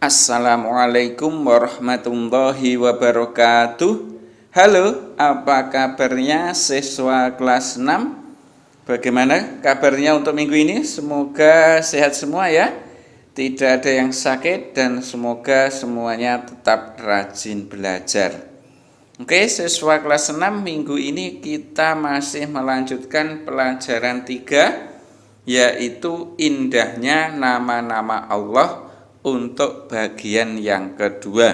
Assalamualaikum warahmatullahi wabarakatuh. Halo, apa kabarnya siswa kelas 6? Bagaimana kabarnya untuk minggu ini? Semoga sehat semua ya. Tidak ada yang sakit dan semoga semuanya tetap rajin belajar. Oke, siswa kelas 6 minggu ini kita masih melanjutkan pelajaran 3, yaitu indahnya nama-nama Allah untuk bagian yang kedua.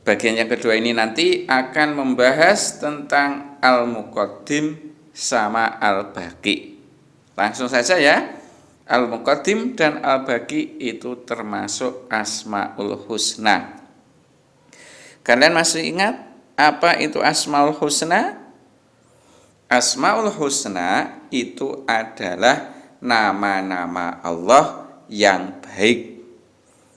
Bagian yang kedua ini nanti akan membahas tentang Al-Muqaddim sama Al-Baqi. Langsung saja ya. Al-Muqaddim dan Al-Baqi itu termasuk Asmaul Husna. Kalian masih ingat apa itu Asmaul Husna? Asmaul Husna itu adalah nama-nama Allah yang baik.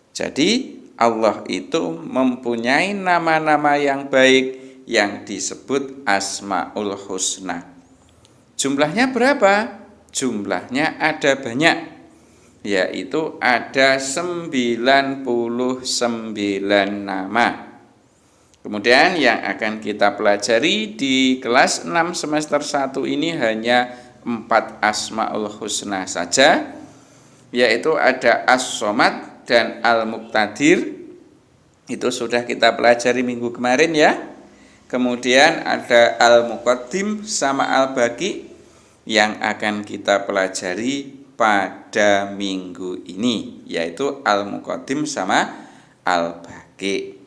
Jadi Allah itu mempunyai nama-nama yang baik yang disebut Asmaul Husna. Jumlahnya berapa? Jumlahnya ada banyak, yaitu ada 99 nama. Kemudian yang akan kita pelajari di kelas 6 semester 1 ini hanya 4 Asmaul Husna saja, yaitu ada As-Somad dan Al-Muqtadir. Itu sudah kita pelajari minggu kemarin ya. Kemudian ada Al-Muqaddim sama Al-Baqi yang akan kita pelajari pada minggu ini, yaitu Al-Muqaddim sama Al-Baqi.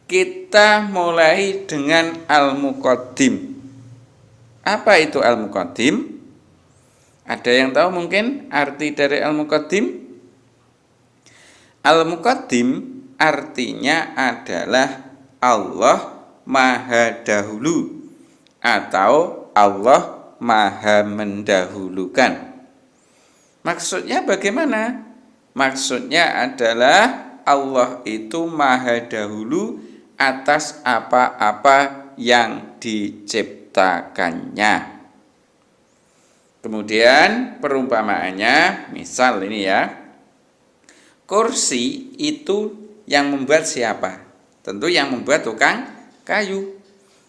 Kita mulai dengan Al-Muqaddim. Apa itu Al-Muqaddim? Ada yang tahu mungkin arti dari Al-Muqaddim? Al-Muqaddim artinya adalah Allah Maha Dahulu atau Allah Maha Mendahulukan. Maksudnya bagaimana? Maksudnya adalah Allah itu Maha Dahulu atas apa-apa yang diciptakannya. Kemudian perumpamaannya, misal ini ya. Kursi itu yang membuat siapa? Tentu yang membuat tukang kayu.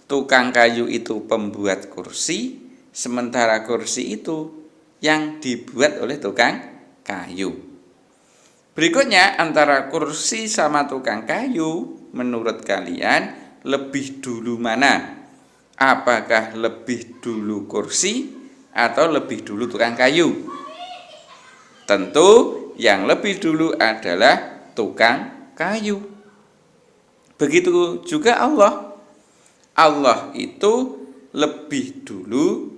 Tukang kayu itu pembuat kursi, sementara kursi itu yang dibuat oleh tukang kayu. Berikutnya, antara kursi sama tukang kayu, menurut kalian lebih dulu mana? Apakah lebih dulu kursi atau lebih dulu tukang kayu? Tentu yang lebih dulu adalah tukang kayu. Begitu juga Allah. Allah itu lebih dulu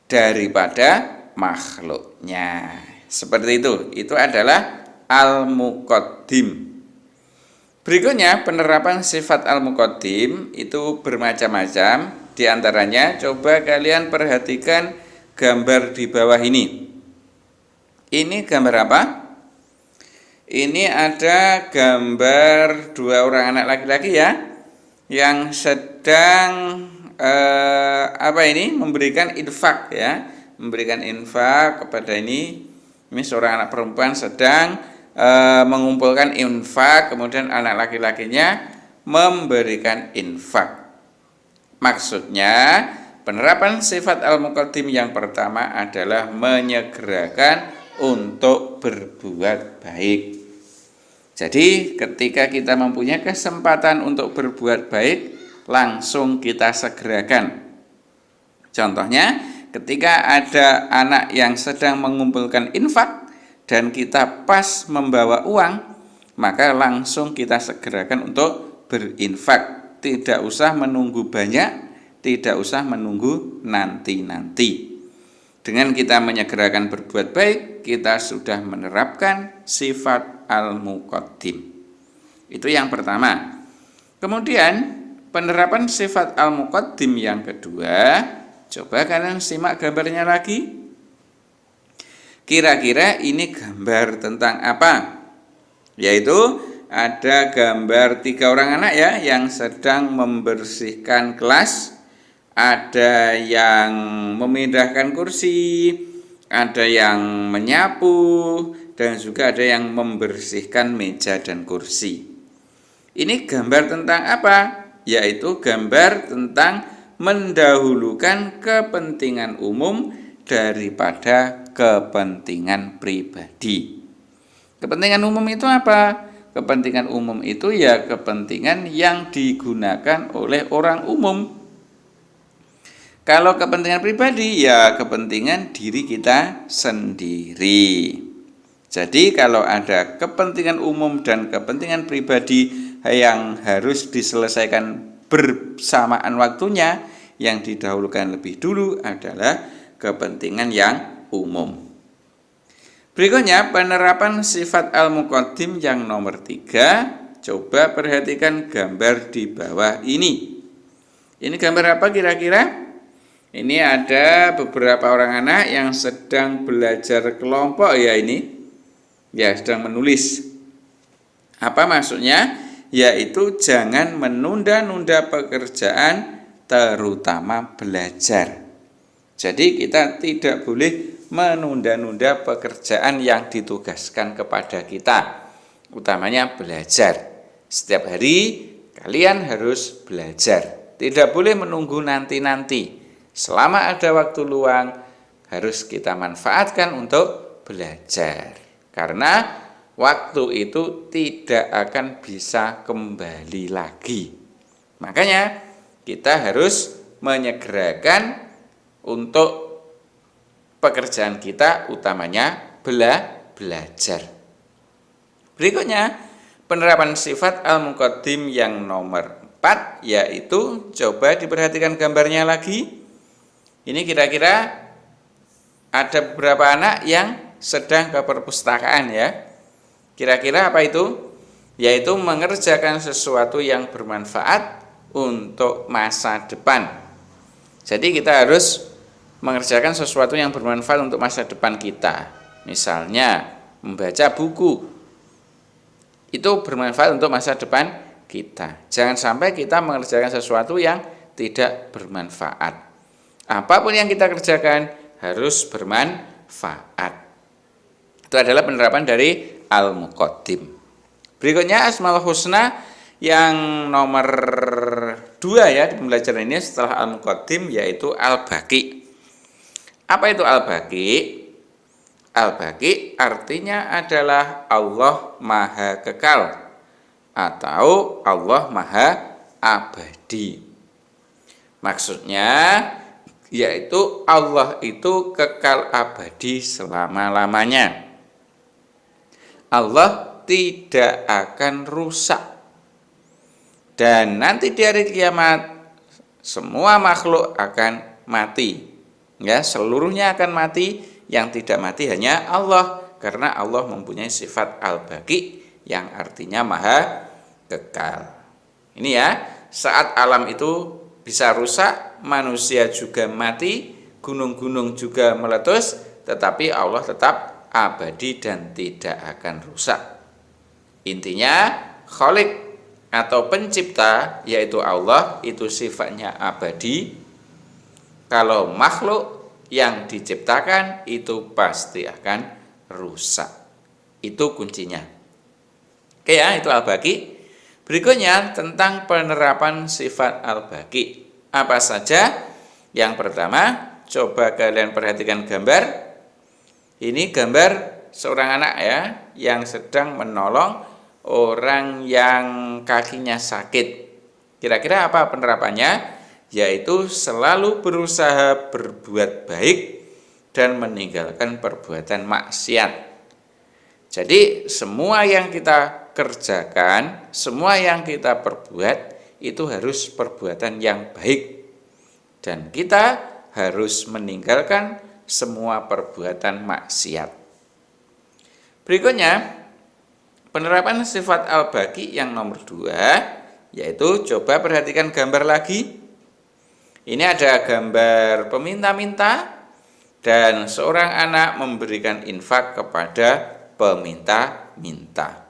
daripada makhluknya. Seperti itu. Itu adalah Al-Muqaddim. Berikutnya penerapan sifat Al-Muqaddim itu bermacam-macam. Di antaranya coba kalian perhatikan gambar di bawah ini. Ini gambar apa? Ini ada gambar dua orang anak laki-laki ya, yang sedang memberikan infak ya, memberikan infak kepada ini seorang anak perempuan sedang mengumpulkan infak, kemudian anak laki-lakinya memberikan infak. Maksudnya penerapan sifat Al-Muqaddim yang pertama adalah menyegerakan untuk berbuat baik. Jadi ketika kita mempunyai kesempatan untuk berbuat baik, langsung kita segerakan. Contohnya, ketika ada anak yang sedang mengumpulkan infak dan kita pas membawa uang, maka langsung kita segerakan untuk berinfak. Tidak usah menunggu banyak, tidak usah menunggu nanti-nanti. Dengan kita menyegerakan berbuat baik, kita sudah menerapkan sifat Al-Muqaddim. Itu yang pertama. Kemudian penerapan sifat Al-Muqaddim yang kedua, coba kalian simak gambarnya lagi. Kira-kira ini gambar tentang apa? Yaitu ada gambar 3 orang anak ya yang sedang membersihkan kelas. Ada yang memindahkan kursi, ada yang menyapu, dan juga ada yang membersihkan meja dan kursi. Ini gambar tentang apa? Yaitu gambar tentang mendahulukan kepentingan umum daripada kepentingan pribadi. Kepentingan umum itu apa? Kepentingan umum itu ya kepentingan yang digunakan oleh orang umum. Kalau kepentingan pribadi ya kepentingan diri kita sendiri. Jadi kalau ada kepentingan umum dan kepentingan pribadi yang harus diselesaikan bersamaan waktunya, yang didahulukan lebih dulu adalah kepentingan yang umum. Berikutnya penerapan sifat al-muqaddim yang nomor 3. Coba perhatikan gambar di bawah ini. Ini gambar apa kira-kira? Ini ada beberapa orang anak yang sedang belajar kelompok ya ini. Ya, sedang menulis. Apa maksudnya? Yaitu jangan menunda-nunda pekerjaan, terutama belajar. Jadi kita tidak boleh menunda-nunda pekerjaan yang ditugaskan kepada kita, utamanya belajar. Setiap hari kalian harus belajar. Tidak boleh menunggu nanti-nanti. Selama ada waktu luang harus kita manfaatkan untuk belajar. Karena waktu itu tidak akan bisa kembali lagi. Makanya kita harus menyegerakan untuk pekerjaan kita, utamanya belajar. Berikutnya penerapan sifat al-muqaddim yang nomor 4, yaitu coba diperhatikan gambarnya lagi. Ini kira-kira ada beberapa anak yang sedang ke perpustakaan ya. Kira-kira apa itu? Yaitu mengerjakan sesuatu yang bermanfaat untuk masa depan. Jadi kita harus mengerjakan sesuatu yang bermanfaat untuk masa depan kita. Misalnya membaca buku. Itu bermanfaat untuk masa depan kita. Jangan sampai kita mengerjakan sesuatu yang tidak bermanfaat. Apapun yang kita kerjakan harus bermanfaat. Itu adalah penerapan dari al-muqaddim. Berikutnya Asmaul Husna yang nomor 2 ya di pembelajaran ini setelah al-muqaddim, yaitu al-baqi. Apa itu al-baqi? Al-baqi artinya adalah Allah Maha Kekal atau Allah Maha Abadi. Maksudnya yaitu Allah itu kekal abadi selama-lamanya. Allah tidak akan rusak. Dan nanti di hari kiamat semua makhluk akan mati. Ya, seluruhnya akan mati, yang tidak mati hanya Allah, karena Allah mempunyai sifat al-baqi yang artinya maha kekal. Ini ya, saat alam itu bisa rusak, manusia juga mati, gunung-gunung juga meletus, tetapi Allah tetap abadi dan tidak akan rusak. Intinya Khalik atau pencipta yaitu Allah itu sifatnya abadi. Kalau makhluk yang diciptakan itu pasti akan rusak. Itu kuncinya. Oke ya, itu al-baqi. Berikutnya tentang penerapan sifat al-baqi. Apa saja? Yang pertama, coba kalian perhatikan gambar. Ini gambar seorang anak ya yang sedang menolong orang yang kakinya sakit. Kira-kira apa penerapannya? Yaitu selalu berusaha berbuat baik dan meninggalkan perbuatan maksiat. Jadi semua yang kita kerjakan, semua yang kita perbuat itu harus perbuatan yang baik, dan kita harus meninggalkan semua perbuatan maksiat. Berikutnya penerapan sifat al-baqi yang nomor 2, yaitu coba perhatikan gambar lagi. Ini ada gambar peminta-minta dan seorang anak memberikan infak kepada peminta-minta.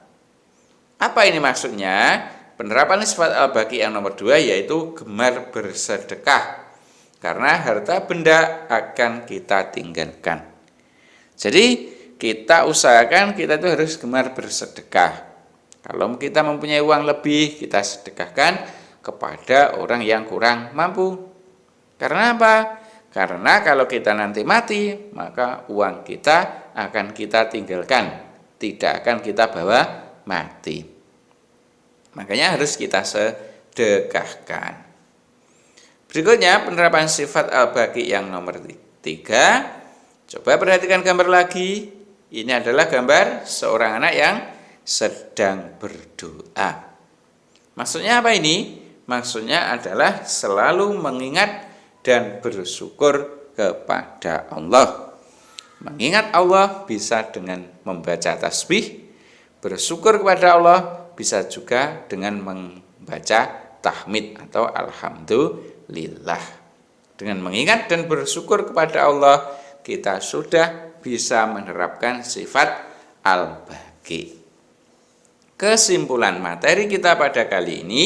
Apa ini maksudnya? Penerapan sifat al-baqi yang nomor 2 yaitu gemar bersedekah, karena harta benda akan kita tinggalkan. Jadi kita usahakan kita itu harus gemar bersedekah. Kalau kita mempunyai uang lebih, kita sedekahkan kepada orang yang kurang mampu. Karena apa? Karena kalau kita nanti mati, maka uang kita akan kita tinggalkan, tidak akan kita bawa mati. Makanya harus kita sedekahkan. Berikutnya penerapan sifat al-baqi yang nomor 3. Coba perhatikan gambar lagi. Ini adalah gambar seorang anak yang sedang berdoa. Maksudnya apa ini? Maksudnya adalah selalu mengingat dan bersyukur kepada Allah. Mengingat Allah bisa dengan membaca tasbih, bersyukur kepada Allah bisa juga dengan membaca tahmid atau alhamdulillah. Dengan mengingat dan bersyukur kepada Allah, kita sudah bisa menerapkan sifat al-baqi. Kesimpulan materi kita pada kali ini,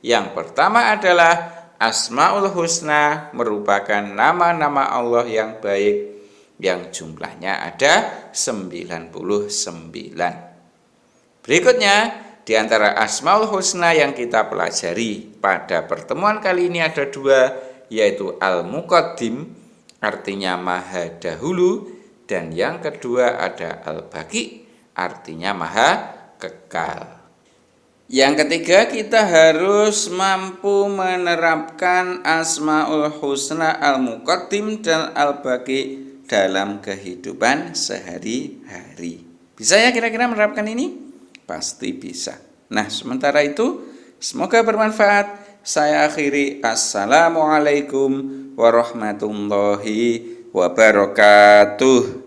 yang pertama adalah Asmaul Husna merupakan nama-nama Allah yang baik yang jumlahnya ada 99. Berikutnya, di antara Asmaul Husna yang kita pelajari pada pertemuan kali ini ada 2, yaitu Al-Muqaddim, artinya maha dahulu, dan yang kedua ada al-baqi, artinya maha kekal. Yang ketiga, kita harus mampu menerapkan Asmaul Husna, Al-Muqaddim, dan Al-Baqi dalam kehidupan sehari-hari. Bisa ya kira-kira menerapkan ini? Pasti bisa. Nah, sementara itu, semoga bermanfaat. Saya akhiri. Assalamualaikum warahmatullahi wabarakatuh.